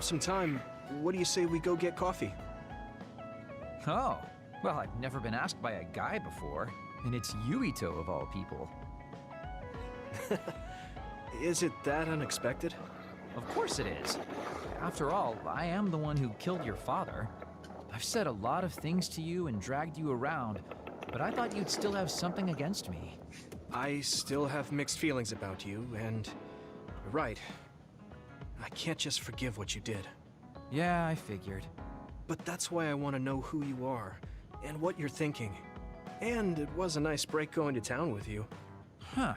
have some time, what do you say we go get coffee? Oh, well, I've never been asked by a guy before, and it's Yuito of all people. Is it that unexpected? Of course it is. After all, I am the one who killed your father. I've said a lot of things to you and dragged you around, but I thought you'd still have something against me. I still have mixed feelings about you, and you're right. I can't just forgive what you did. Yeah, I figured. But that's why I want to know who you are, and what you're thinking. And it was a nice break going to town with you. Huh.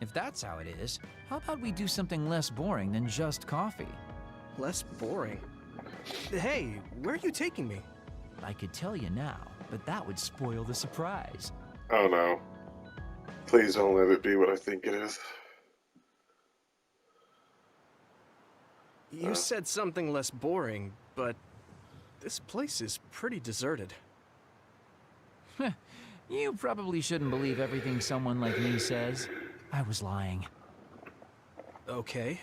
If that's how it is, how about we do something less boring than just coffee? Less boring? Hey, where are you taking me? I could tell you now, but that would spoil the surprise. Oh no. Please don't let it be what I think it is. You said something less boring, but this place is pretty deserted. You probably shouldn't believe everything someone like me says. I was lying. Okay.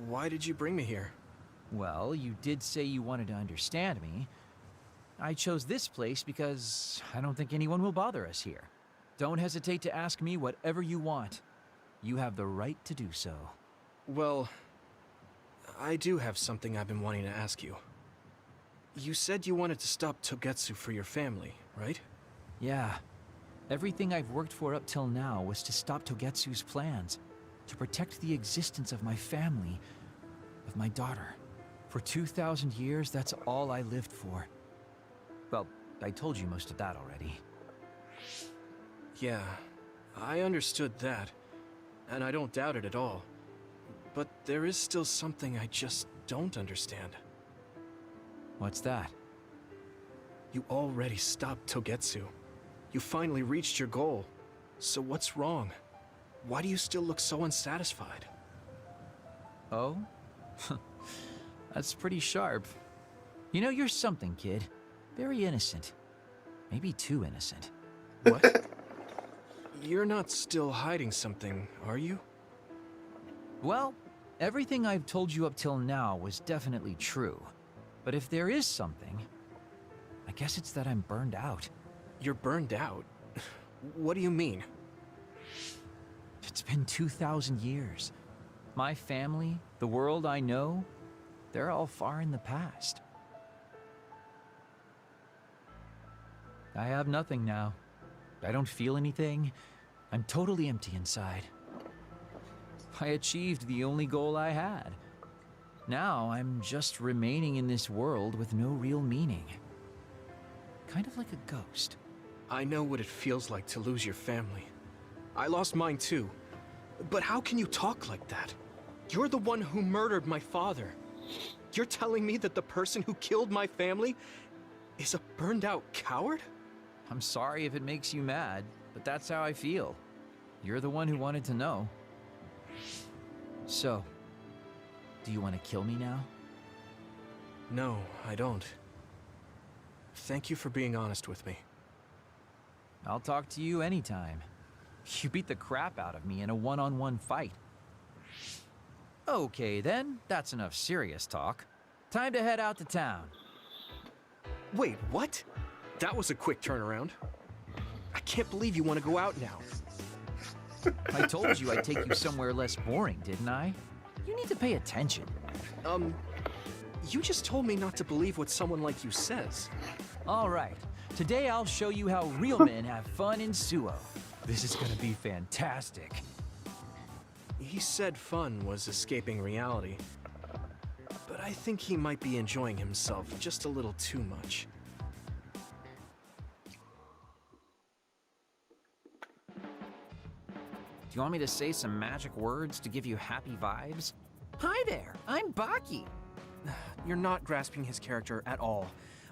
Why did you bring me here? Well, you did say you wanted to understand me. I chose this place because I don't think anyone will bother us here. Don't hesitate to ask me whatever you want. You have the right to do so. Well, I do have something I've been wanting to ask you. You said you wanted to stop Togetsu for your family, right? Yeah. Everything I've worked for up till now was to stop Togetsu's plans, to protect the existence of my family, of my daughter. For 2,000 years, that's all I lived for. Well, I told you most of that already. Yeah, I understood that, and I don't doubt it at all. But there is still something I just don't understand. What's that? You already stopped Togetsu. You finally reached your goal. So what's wrong? Why do you still look so unsatisfied? Oh? That's pretty sharp. You know, you're something, kid. Very innocent. Maybe too innocent. What? You're not still hiding something, are you? Well, everything I've told you up till now was definitely true. But if there is something, I guess it's that I'm burned out. You're burned out? What do you mean? It's been 2,000 years. My family, the world I know, they're all far in the past. I have nothing now. I don't feel anything. I'm totally empty inside. I achieved the only goal I had. Now I'm just remaining in this world with no real meaning. Kind of like a ghost. I know what it feels like to lose your family. I lost mine too. But how can you talk like that? You're the one who murdered my father. You're telling me that the person who killed my family is a burned out coward? I'm sorry if it makes you mad, but that's how I feel. You're the one who wanted to know. So, do you want to kill me now? No, I don't. Thank you for being honest with me. I'll talk to you anytime. You beat the crap out of me in a one-on-one fight. Okay then, that's enough serious talk. Time to head out to town. Wait, what? That was a quick turnaround. I can't believe you want to go out now. I told you I'd take you somewhere less boring, didn't I? You need to pay attention. You just told me not to believe what someone like you says. All right, today I'll show you how real men have fun in Suo. This is gonna be fantastic. He said fun was escaping reality. But I think he might be enjoying himself just a little too much. Do you want me to say some magic words to give you happy vibes? Hi there, I'm Baki. You're not grasping his character at all.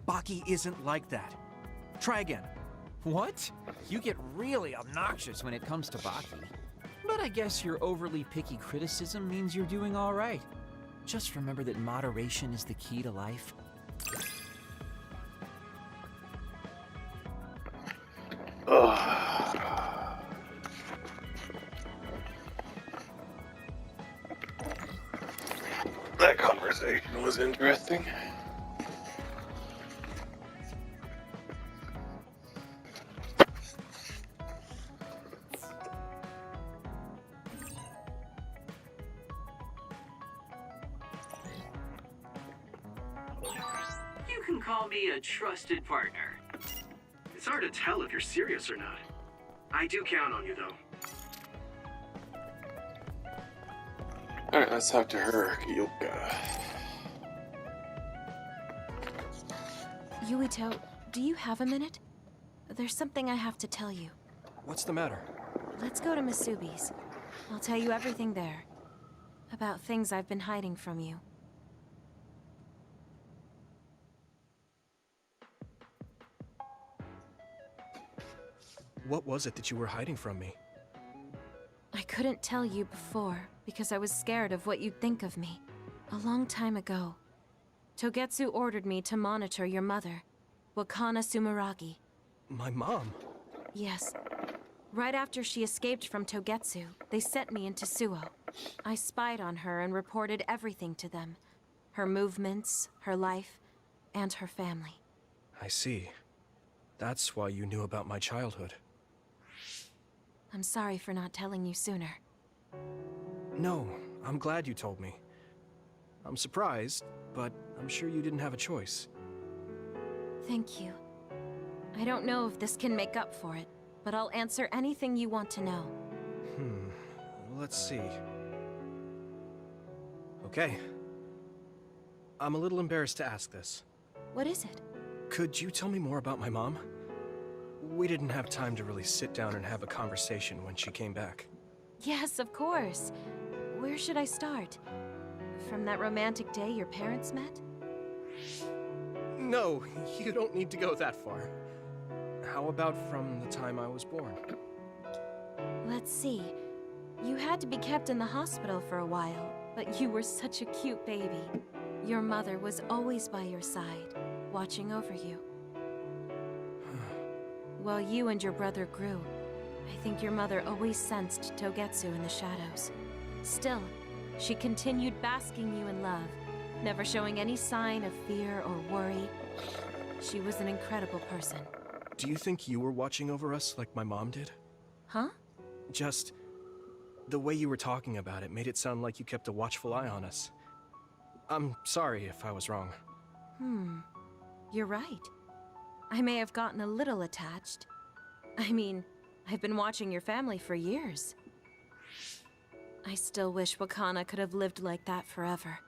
Baki isn't like that. Try again. What? You get really obnoxious when it comes to Baki. But I guess your overly picky criticism means you're doing all right. Just remember that moderation is the key to life. That conversation was interesting. You can call me a trusted partner. It's hard to tell if you're serious or not. I do count on you, though. Alright, let's talk to her, Yuka. Yuito, do you have a minute? There's something I have to tell you. What's the matter? Let's go to Masubi's. I'll tell you everything there. About things I've been hiding from you. What was it that you were hiding from me? I couldn't tell you before because I was scared of what you'd think of me. A long time ago, Togetsu ordered me to monitor your mother, Wakana Sumeragi. My mom? Yes. Right after she escaped from Togetsu, they sent me into Suo. I spied on her and reported everything to them. Her movements, her life, and her family. I see. That's why you knew about my childhood. I'm sorry for not telling you sooner. No, I'm glad you told me. I'm surprised, but I'm sure you didn't have a choice. Thank you. I don't know if this can make up for it, but I'll answer anything you want to know. Let's see. Okay. I'm a little embarrassed to ask this. What is it? Could you tell me more about my mom? We didn't have time to really sit down and have a conversation when she came back. Yes, of course. Where should I start? From that romantic day your parents met? No, you don't need to go that far. How about from the time I was born? Let's see. You had to be kept in the hospital for a while, but you were such a cute baby. Your mother was always by your side, watching over you. While you and your brother grew, I think your mother always sensed Togetsu in the shadows. Still, she continued basking you in love, never showing any sign of fear or worry. She was an incredible person. Do you think you were watching over us like my mom did? Huh? Just the way you were talking about it made it sound like you kept a watchful eye on us. I'm sorry if I was wrong. You're right. I may have gotten a little attached. I mean, I've been watching your family for years. I still wish Wakana could have lived like that forever.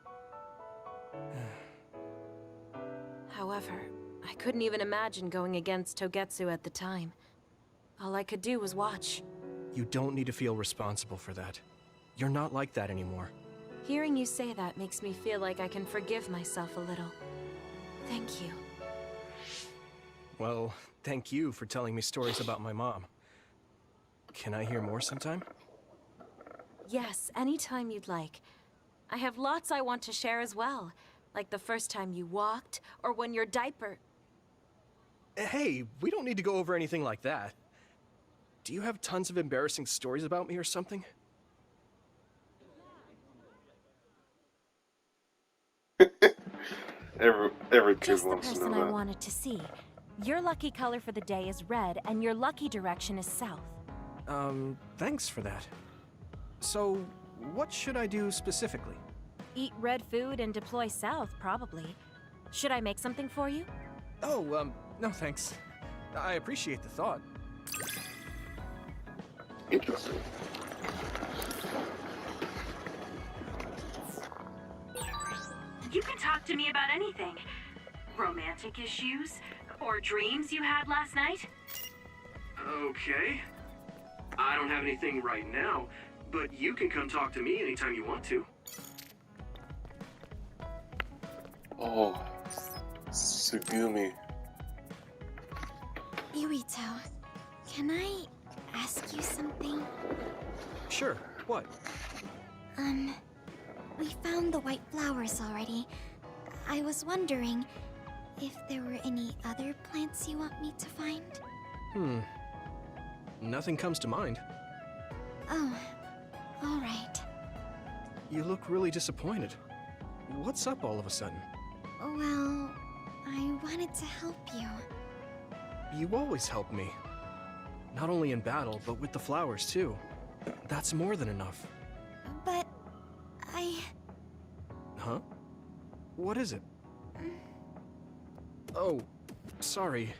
However, I couldn't even imagine going against Togetsu at the time. All I could do was watch. You don't need to feel responsible for that. You're not like that anymore. Hearing you say that makes me feel like I can forgive myself a little. Thank you. Well, thank you for telling me stories about my mom. Can I hear more sometime? Yes, anytime you'd like. I have lots I want to share as well. Like the first time you walked, or when your diaper... Hey, we don't need to go over anything like that. Do you have tons of embarrassing stories about me or something? Every kid Just the wants to person know I that. wanted to see. Your lucky color for the day is red, and your lucky direction is south. Thanks for that. So, what should I do specifically? Eat red food and deploy south, probably. Should I make something for you? Oh, no thanks. I appreciate the thought. Interesting. You can talk to me about anything. Romantic issues, or dreams you had last night. Okay. I don't have anything right now, but you can come talk to me anytime you want to. Oh, Sugumi. Yuito, can I ask you something? Sure, what? We found the white flowers already. I was wondering if there were any other plants you want me to find? Nothing comes to mind. Oh, alright. You look really disappointed. What's up all of a sudden? Well, I wanted to help you. You always help me. Not only in battle, but with the flowers too. That's more than enough. But Huh? What is it? Oh, sorry.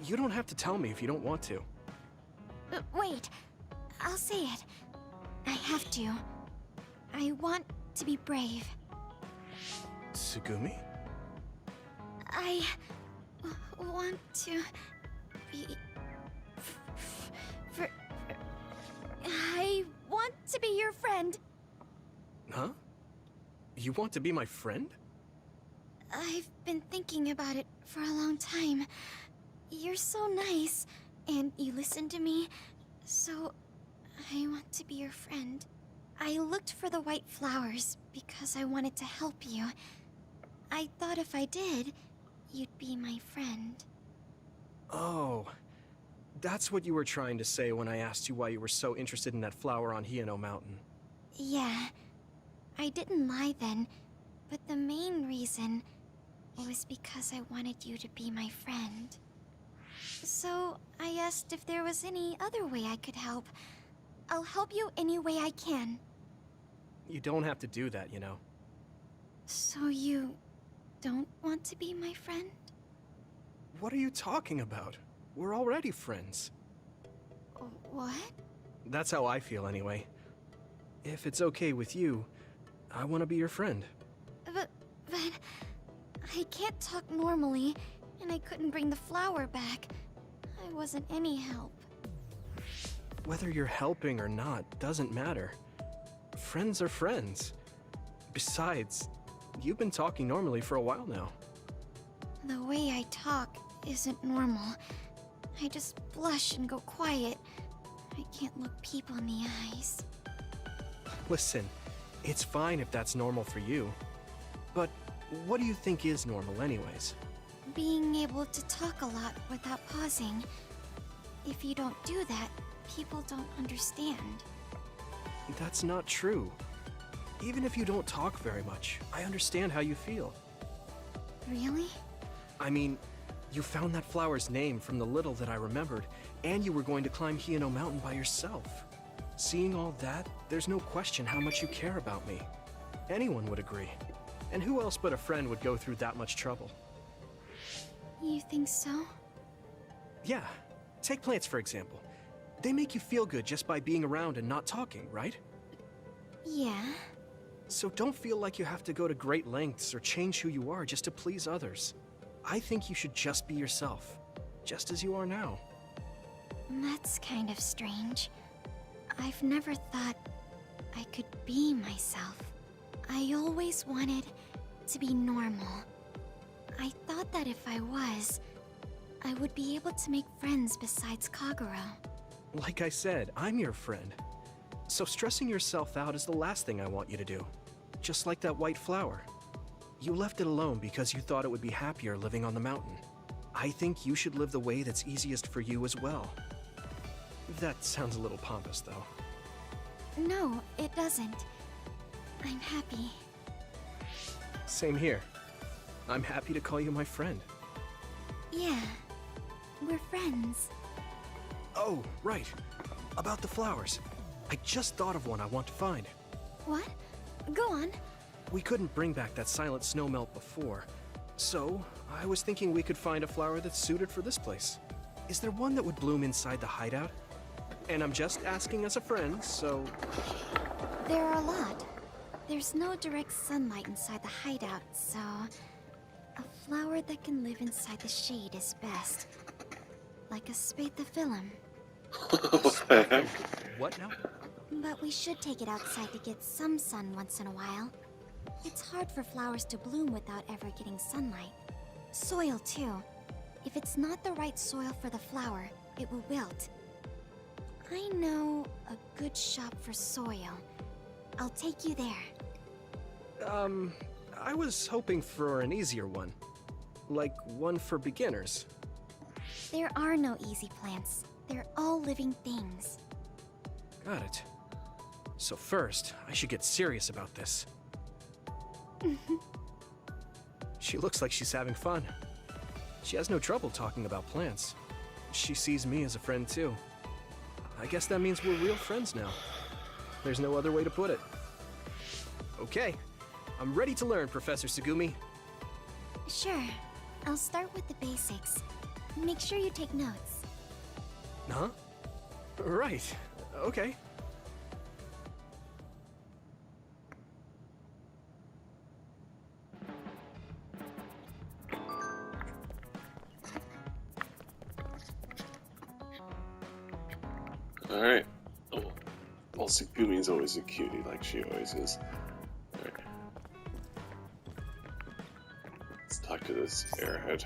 You don't have to tell me if you don't want to. Wait. I'll say it. I have to. I want to be brave. Tsugumi? I want to be... I want to be your friend. Huh? You want to be my friend? I've been thinking about it for a long time. You're so nice, and you listen to me, so I want to be your friend. I looked for the white flowers because I wanted to help you. I thought if I did, you'd be my friend. Oh, that's what you were trying to say when I asked you why you were so interested in that flower on Hiyano Mountain. Yeah, I didn't lie then, but the main reason was because I wanted you to be my friend. So I asked if there was any other way I could help. I'll help you any way I can. You don't have to do that, you know. So you don't want to be my friend? What are you talking about? We're already friends. What? That's how I feel anyway. If it's okay with you, I want to be your friend. But I can't talk normally, and I couldn't bring the flower back. I wasn't any help. Whether you're helping or not doesn't matter. Friends are friends. Besides, you've been talking normally for a while now. The way I talk isn't normal. I just blush and go quiet. I can't look people in the eyes. Listen, it's fine if that's normal for you. But what do you think is normal anyways? Being able to talk a lot without pausing. If you don't do that, people don't understand. That's not true. Even if you don't talk very much, I understand how you feel. Really? I mean, you found that flower's name from the little that I remembered, and you were going to climb Hiyano Mountain by yourself. Seeing all that, there's no question how much you care about me. Anyone would agree. And who else but a friend would go through that much trouble? You think so? Yeah. Take plants, for example. They make you feel good just by being around and not talking, right? Yeah. So don't feel like you have to go to great lengths or change who you are just to please others. I think you should just be yourself, just as you are now. That's kind of strange. I've never thought I could be myself. I always wanted to be normal. I thought that if I was, I would be able to make friends besides Kagura. Like I said, I'm your friend. So stressing yourself out is the last thing I want you to do. Just like that white flower. You left it alone because you thought it would be happier living on the mountain. I think you should live the way that's easiest for you as well. That sounds a little pompous, though. No, it doesn't. I'm happy. Same here. I'm happy to call you my friend. Yeah, we're friends. Oh, right. About the flowers. I just thought of one I want to find. What? Go on. We couldn't bring back that silent snowmelt before, so I was thinking we could find a flower that's suited for this place. Is there one that would bloom inside the hideout? And I'm just asking as a friend, so... There are a lot. There's no direct sunlight inside the hideout, so... A flower that can live inside the shade is best. Like a spathiphyllum. What the heck? What now? But we should take it outside to get some sun once in a while. It's hard for flowers to bloom without ever getting sunlight. Soil, too. If it's not the right soil for the flower, it will wilt. I know a good shop for soil. I'll take you there. I was hoping for an easier one. Like one for beginners. There are no easy plants. They're all living things. Got it. So first, I should get serious about this. She looks like she's having fun. She has no trouble talking about plants. She sees me as a friend too. I guess that means we're real friends now. There's no other way to put it. Okay, I'm ready to learn, Professor Sugumi. Sure. I'll start with the basics. Make sure you take notes. Huh? Right. Okay. Alright. Oh. Well, Sugumi's always a cutie, like she always is. Alright. Let's talk to this airhead.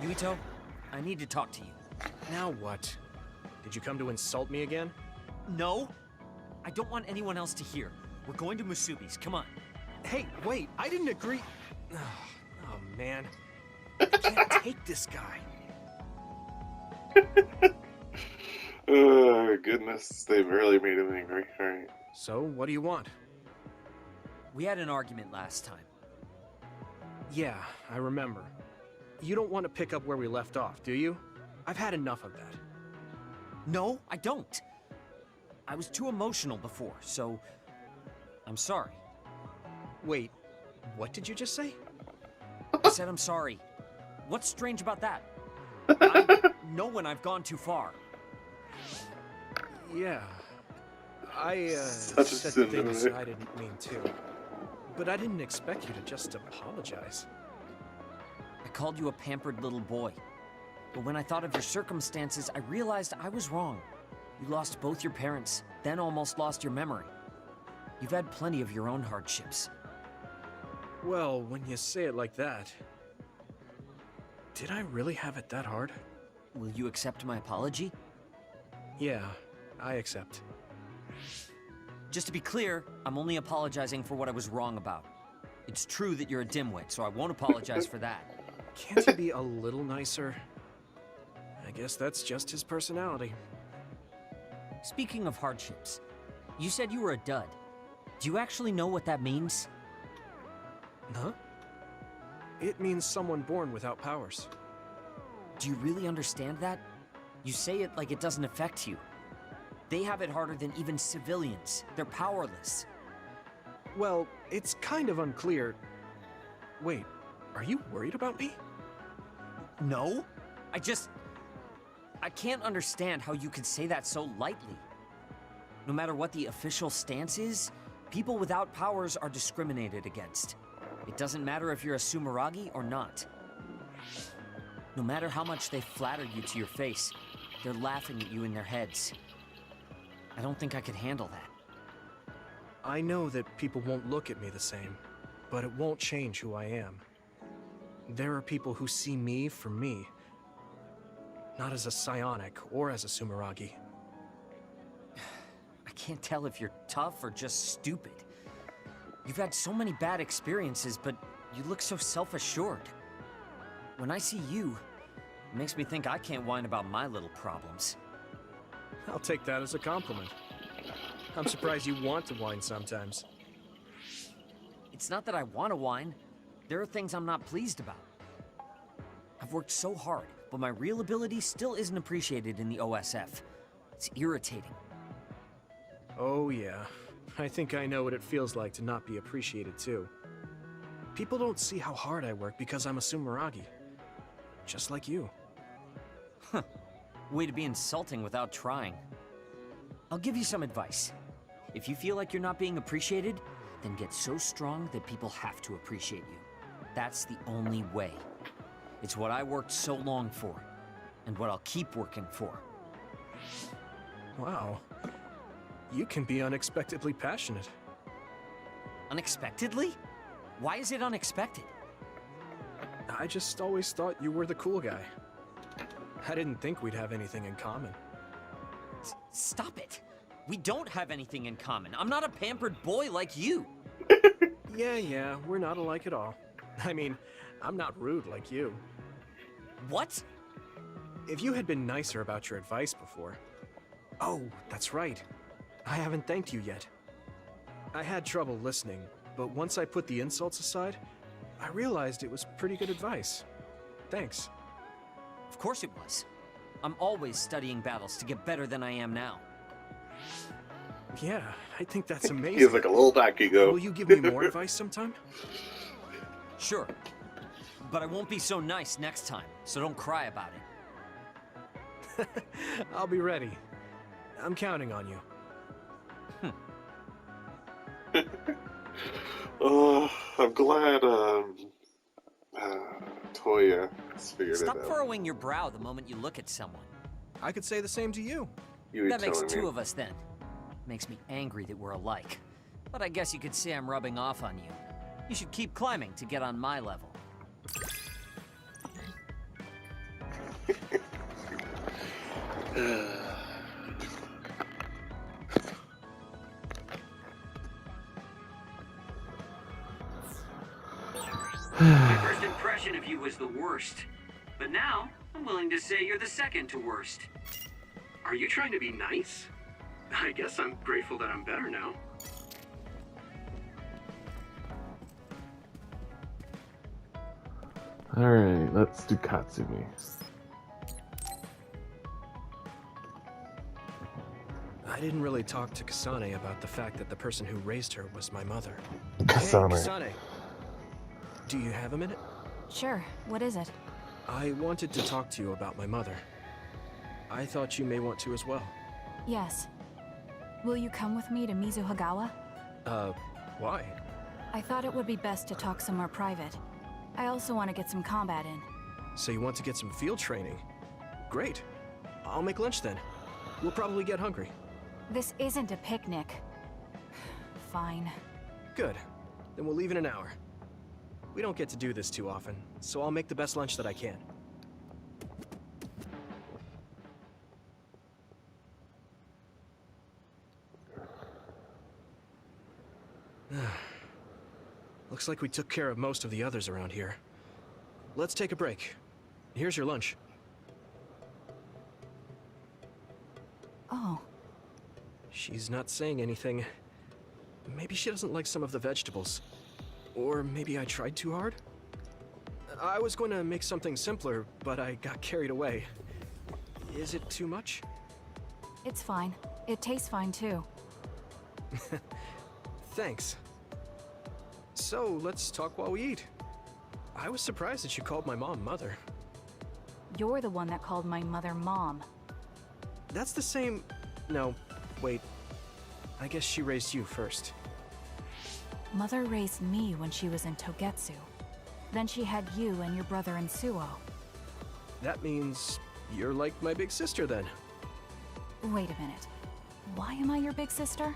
Yuito, I need to talk to you. Now what? Did you come to insult me again? No? I don't want anyone else to hear. We're going to Musubi's, come on. Hey, wait, I didn't agree. Oh, man. I can't take this guy. Oh, goodness. They barely made him angry. Alright. So, what do you want? We had an argument last time. Yeah, I remember. You don't want to pick up where we left off, do you? I've had enough of that. No, I don't. I was too emotional before, so I'm sorry. Wait, what did you just say? I said I'm sorry. What's strange about that? I know when I've gone too far. Yeah. I Such a said sin, things isn't it? I didn't mean to. But I didn't expect you to just apologize. I called you a pampered little boy. But when I thought of your circumstances, I realized I was wrong. You lost both your parents, then almost lost your memory. You've had plenty of your own hardships. Well, when you say it like that... Did I really have it that hard? Will you accept my apology? Yeah, I accept. Just to be clear, I'm only apologizing for what I was wrong about. It's true that you're a dimwit, so I won't apologize for that. Can't he be a little nicer? I guess that's just his personality. Speaking of hardships, you said you were a dud. Do you actually know what that means? Huh? It means someone born without powers. Do you really understand that? You say it like it doesn't affect you. They have it harder than even civilians. They're powerless. Well, it's kind of unclear. Wait, are you worried about me? No? I can't understand how you could say that so lightly. No matter what the official stance is, people without powers are discriminated against. It doesn't matter if you're a Sumeragi or not. No matter how much they flattered you to your face, they're laughing at you in their heads. I don't think I could handle that. I know that people won't look at me the same, but it won't change who I am. There are people who see me for me, not as a psionic or as a Sumeragi. I can't tell if you're tough or just stupid. You've had so many bad experiences, but you look so self-assured. When I see you, it makes me think I can't whine about my little problems. I'll take that as a compliment. I'm surprised you want to whine sometimes. It's not that I want to whine. There are things I'm not pleased about. I've worked so hard, but my real ability still isn't appreciated in the OSF. It's irritating. Oh yeah, I think I know what it feels like to not be appreciated too. People don't see how hard I work because I'm a Sumeragi. Just like you. Way to be insulting without trying. I'll give you some advice. If you feel like you're not being appreciated, then get so strong that people have to appreciate you. That's the only way. It's what I worked so long for, and what I'll keep working for. Wow. You can be unexpectedly passionate. Unexpectedly? Why is it unexpected? I just always thought you were the cool guy. I didn't think we'd have anything in common. Stop it! We don't have anything in common. I'm not a pampered boy like you. Yeah, we're not alike at all. I mean, I'm not rude like you. What? If you had been nicer about your advice before... Oh, that's right. I haven't thanked you yet. I had trouble listening, but once I put the insults aside, I realized it was pretty good advice. Thanks. Of course it was. I'm always studying battles to get better than I am now. Yeah, I think that's amazing. He has like a little back ego. Will you give me more advice sometime? Sure. But I won't be so nice next time, so don't cry about it. I'll be ready. I'm counting on you. Oh, I'm glad Toya has figured Stop it out. furrowing your brow the moment you look at someone. I could say the same to you. You were That makes telling two me. of us then. Makes me angry that we're alike. But I guess you could say I'm rubbing off on you. You should keep climbing to get on my level. My first impression of you was the worst. But now, I'm willing to say you're the second to worst. Are you trying to be nice? I guess I'm grateful that I'm better now. Alright, let's do Katsumi. I didn't really talk to Kasane about the fact that the person who raised her was my mother. Kasane. Hey, Kasane. Do you have a minute? Sure, what is it? I wanted to talk to you about my mother. I thought you may want to as well. Yes. Will you come with me to Mizuhagawa? Why? I thought it would be best to talk somewhere private. I also want to get some combat in. So you want to get some field training? Great. I'll make lunch then. We'll probably get hungry. This isn't a picnic. Fine. Good. Then we'll leave in an hour. We don't get to do this too often, so I'll make the best lunch that I can. Looks like we took care of most of the others around here. Let's take a break. Here's your lunch. Oh, She's not saying anything. Maybe she doesn't like some of the vegetables. Or maybe I tried too hard? I was going to make something simpler, but I got carried away. Is it too much? it's fine. It tastes fine too. Thanks. So, let's talk while we eat. I was surprised that you called my mom Mother. You're the one that called my mother Mom. That's the same... No, wait. I guess she raised you first. Mother raised me when she was in Togetsu. Then she had you and your brother in Suo. That means you're like my big sister then. Wait a minute. Why am I your big sister?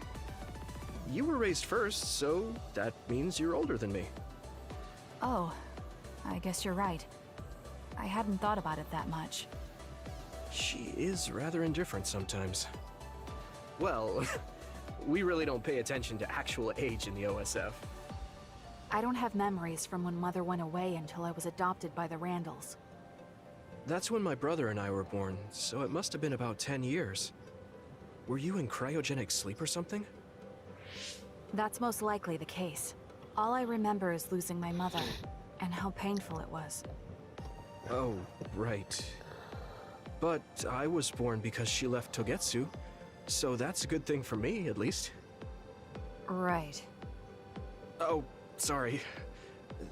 You were raised first, so that means you're older than me. Oh, I guess you're right. I hadn't thought about it that much. She is rather indifferent sometimes. Well, we really don't pay attention to actual age in the OSF. I don't have memories from when Mother went away until I was adopted by the Randalls. That's when my brother and I were born, so it must have been about 10 years. Were you in cryogenic sleep or something? That's most likely the case. All I remember is losing my mother, and how painful it was. Oh, right. But I was born because she left Togetsu, so that's a good thing for me, at least. Right. Oh, sorry.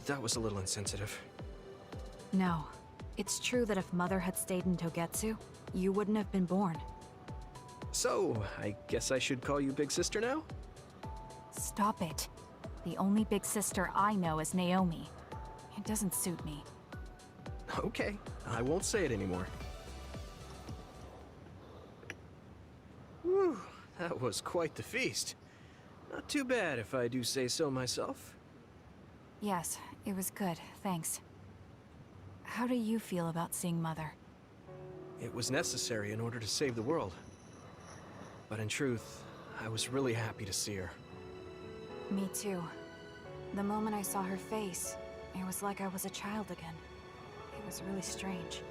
That was a little insensitive. No. It's true that if Mother had stayed in Togetsu, you wouldn't have been born. So, I guess I should call you Big Sister now? Stop it. The only big sister I know is Naomi. It doesn't suit me. Okay, I won't say it anymore. Whew, that was quite the feast. Not too bad if I do say so myself. Yes, it was good, thanks. How do you feel about seeing Mother? It was necessary in order to save the world. But in truth, I was really happy to see her. Me too. The moment I saw her face, it was like I was a child again. It was really strange.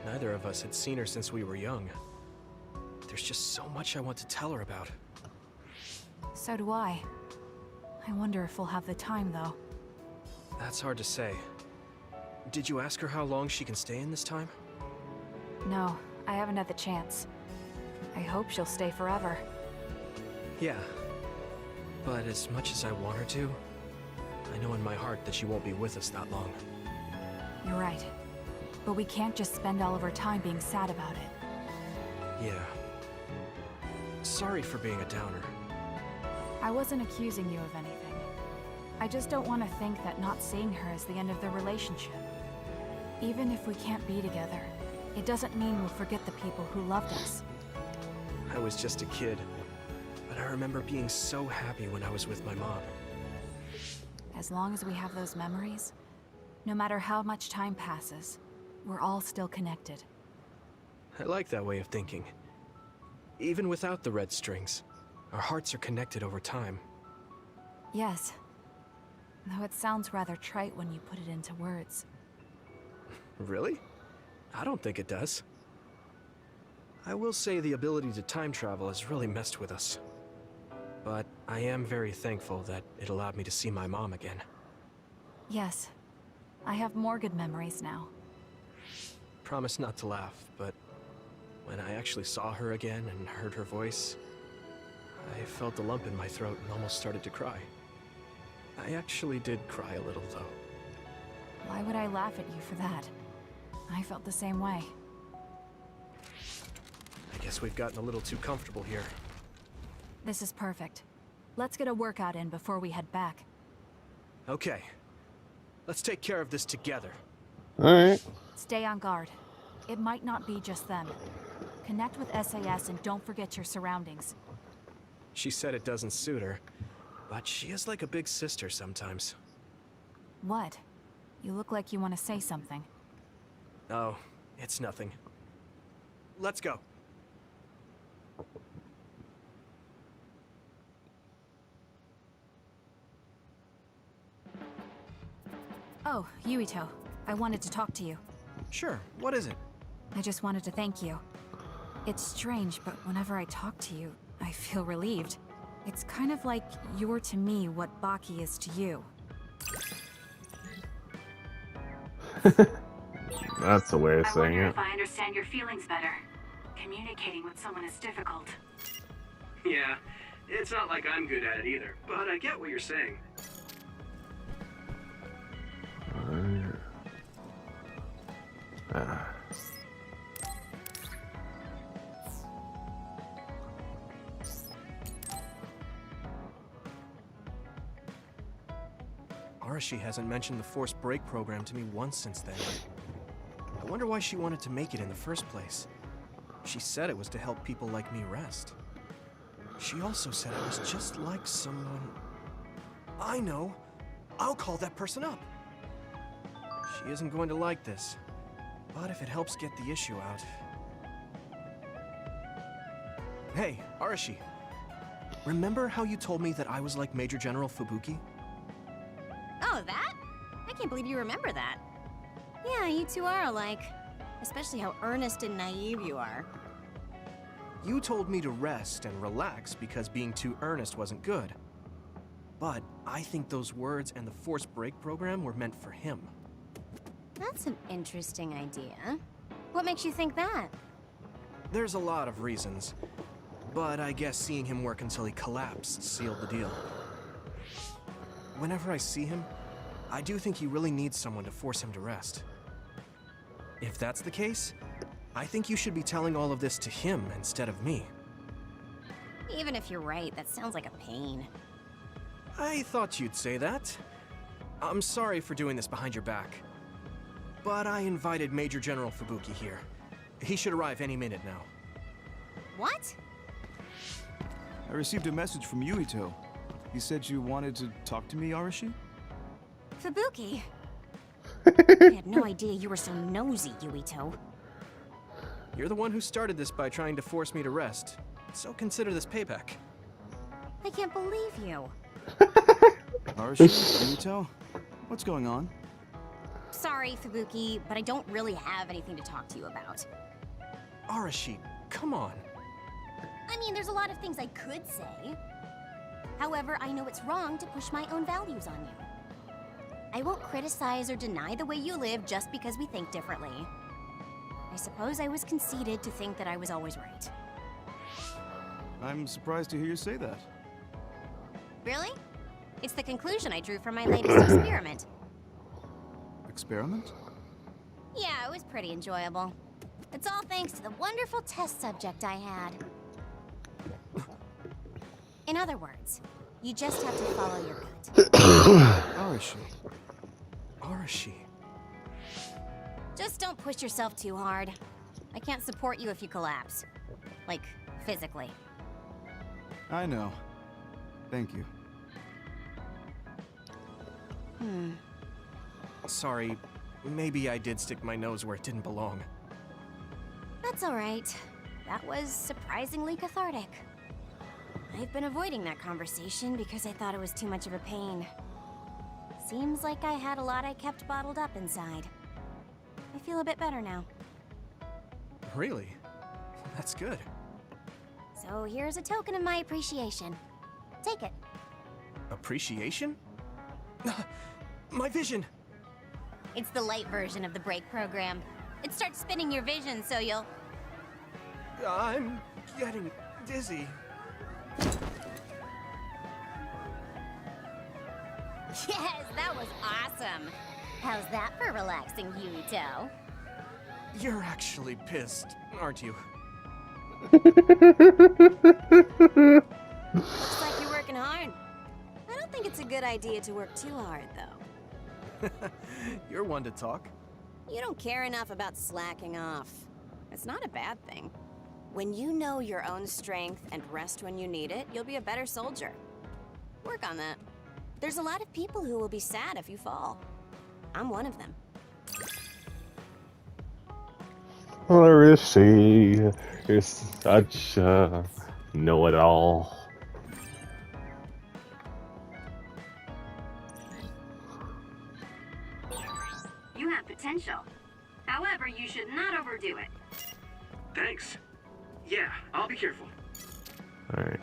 Neither of us had seen her since we were young. There's just so much I want to tell her about. So do I. I wonder if we'll have the time, though. That's hard to say. Did you ask her how long she can stay in this time? No, I haven't had the chance. I hope she'll stay forever. Yeah. But as much as I want her to, I know in my heart that she won't be with us that long. You're right. But we can't just spend all of our time being sad about it. Yeah. Sorry for being a downer. I wasn't accusing you of anything. I just don't want to think that not seeing her is the end of the relationship. Even if we can't be together, it doesn't mean we'll forget the people who loved us. I was just a kid, but I remember being so happy when I was with my mom. As long as we have those memories, no matter how much time passes, we're all still connected. I like that way of thinking. Even without the red strings, our hearts are connected over time. Yes. Though it sounds rather trite when you put it into words. Really? I don't think it does. I will say the ability to time travel has really messed with us. But I am very thankful that it allowed me to see my mom again. Yes. I have more good memories now. Promise not to laugh, but when I actually saw her again and heard her voice, I felt a lump in my throat and almost started to cry. I actually did cry a little, though. Why would I laugh at you for that? I felt the same way. I guess we've gotten a little too comfortable here. This is perfect. Let's get a workout in before we head back. Okay. Let's take care of this together. Alright. Stay on guard. It might not be just them. Connect with SAS and don't forget your surroundings. She said it doesn't suit her, but she is like a big sister sometimes. What? You look like you want to say something. Oh, it's nothing. Let's go. Oh, Yuito. I wanted to talk to you. Sure, what is it? I just wanted to thank you. It's strange, but whenever I talk to you, I feel relieved. It's kind of like you're to me what Baki is to you. That's the way of I saying wonder it. if I understand your feelings better. Communicating with someone is difficult. Yeah, it's not like I'm good at it either, but I get what you're saying. Arashi hasn't mentioned the forced break program to me once since then. I wonder why she wanted to make it in the first place. She said it was to help people like me rest. She also said I was just like someone... I know! I'll call that person up! She isn't going to like this, but if it helps get the issue out... Hey, Arashi. Remember how you told me that I was like Major General Fubuki? Oh, that? I can't believe you remember that. Yeah, you two are alike. Especially how earnest and naive you are. You told me to rest and relax because being too earnest wasn't good. But I think those words and the forced break program were meant for him. That's an interesting idea. What makes you think that? There's a lot of reasons, but I guess seeing him work until he collapsed sealed the deal. Whenever I see him, I do think he really needs someone to force him to rest. If that's the case, I think you should be telling all of this to him instead of me. Even if you're right, that sounds like a pain. I thought you'd say that. I'm sorry for doing this behind your back. But I invited Major General Fubuki here. He should arrive any minute now. What? I received a message from Yuito. He said you wanted to talk to me, Arashi? Fubuki? I had no idea you were so nosy, Yuito. You're the one who started this by trying to force me to rest, so consider this payback. I can't believe you. Arashi? Yuito? What's going on? Sorry, Fubuki, but I don't really have anything to talk to you about. Arashi, come on. I mean, there's a lot of things I could say. However, I know it's wrong to push my own values on you. I won't criticize or deny the way you live just because we think differently. I suppose I was conceited to think that I was always right. I'm surprised to hear you say that. Really? It's the conclusion I drew from my latest experiment. Experiment? Yeah, it was pretty enjoyable. It's all thanks to the wonderful test subject I had. In other words, you just have to follow your gut. Arashi. Just don't push yourself too hard. I can't support you if you collapse. Like, physically. I know. Thank you. Sorry, maybe I did stick my nose where it didn't belong. That's alright. That was surprisingly cathartic. I've been avoiding that conversation because I thought it was too much of a pain. Seems like I had a lot I kept bottled up inside. I feel a bit better now. Really? That's good. So here's a token of my appreciation. Take it. Appreciation? My vision! It's the light version of the break program. It starts spinning your vision so you'll... I'm getting dizzy. Yes, that was awesome. How's that for relaxing, Yuito? You're actually pissed, aren't you? Looks like you're working hard. I don't think it's a good idea to work too hard, though. You're one to talk. You don't care enough about slacking off. It's not a bad thing. When you know your own strength and rest when you need it, you'll be a better soldier. Work on that. There's a lot of people who will be sad if you fall. I'm one of them. Arashi is such a know-it-all. You have potential. However, you should not overdo it. Thanks. Yeah, I'll be careful. Alright.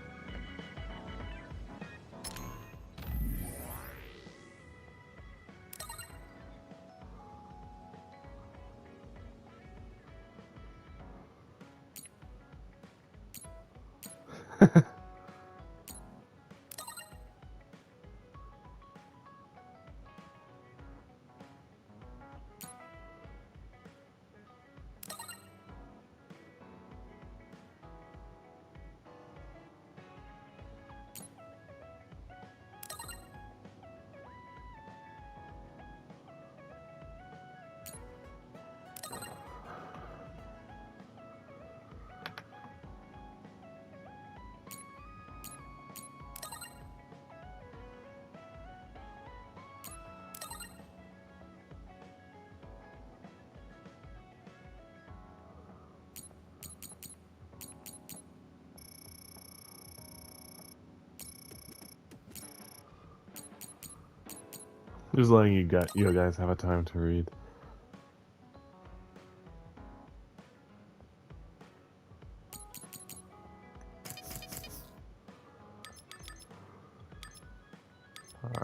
Just letting you guys have a time to read.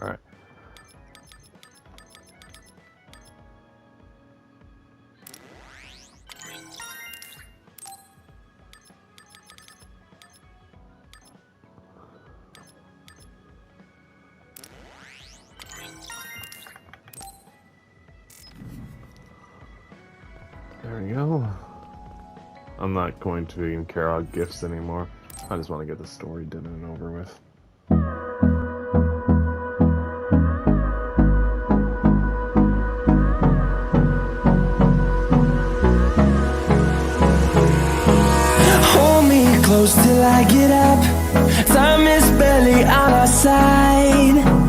Alright. There we go. I'm not going to even care about gifts anymore. I just want to get the story done and over with. Hold me close till I get up. Time is barely on our side.